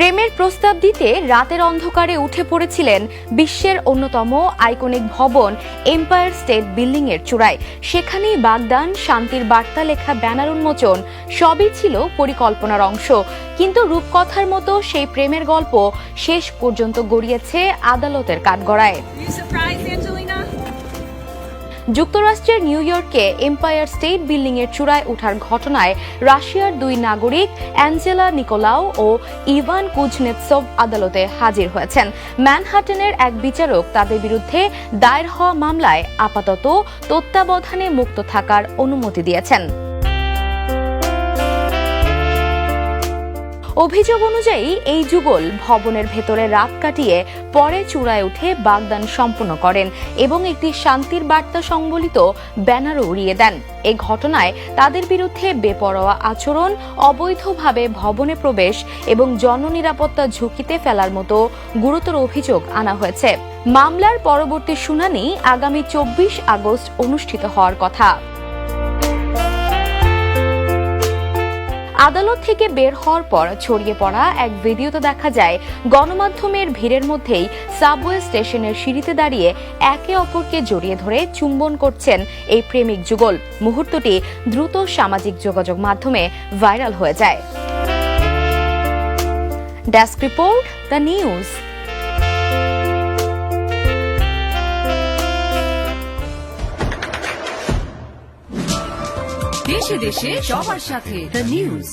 প্রেমের প্রস্তাব দিতে রাতের অন্ধকারে উঠে পড়েছিলেন বিশ্বের অন্যতম আইকনিক ভবন এম্পায়ার স্টেট বিল্ডিং এর চূড়ায়। সেখানেই বাগদান, শান্তির বার্তা লেখা ব্যানার উন্মোচন সবই ছিল পরিকল্পনার অংশ। কিন্তু রূপকথার মতো সেই প্রেমের গল্প শেষ পর্যন্ত গড়িয়েছে আদালতের কাঠগড়ায়। যুক্তরাষ্ট্রের নিউ ইয়র্কে এম্পায়ার স্টেট বিল্ডিং এর চূড়ায় ওঠার ঘটনায় রাশিয়ার দুই নাগরিক অ্যাঞ্জেলা নিকোলাও ও ইভান কুজনেতসভ আদালতে হাজির হয়েছেন। ম্যানহাটনের এক বিচারক তাদের বিরুদ্ধে দায়ের হওয়া মামলায় আপাতত তত্ত্বাবধানে মুক্ত থাকার অনুমতি দিয়েছেন। অভিযোগ অনুযায়ী এই যুগল ভবনের ভেতরে রাত কাটিয়ে পরে চূড়ায় উঠে বাগদান সম্পন্ন করেন এবং একটি শান্তির বার্তা সংবলিত ব্যানারও উড়িয়ে দেন। এই ঘটনায় তাদের বিরুদ্ধে বেপরোয়া আচরণ, অবৈধভাবে ভবনে প্রবেশ এবং জননিরাপত্তা ঝুঁকিতে ফেলার মতো গুরুতর অভিযোগ আনা হয়েছে। মামলার পরবর্তী শুনানি আগামী 24 আগস্ট অনুষ্ঠিত হওয়ার কথা। আদালত থেকে বের হওয়ার পর ছড়িয়ে পড়া এক ভিডিওতে দেখা যায় গণমাধ্যমের ভিড়ের মধ্যেই সাবওয়ে স্টেশনের সিঁড়িতে দাঁড়িয়ে একে অপরকে জড়িয়ে ধরে চুম্বন করছেন এই প্রেমিক যুগল। মুহূর্তটি দ্রুত সামাজিক যোগাযোগ মাধ্যমে ভাইরাল হয়ে যায়। Desk report, the news. দেশে দেশে সবার সাথে দ্য নিউজ।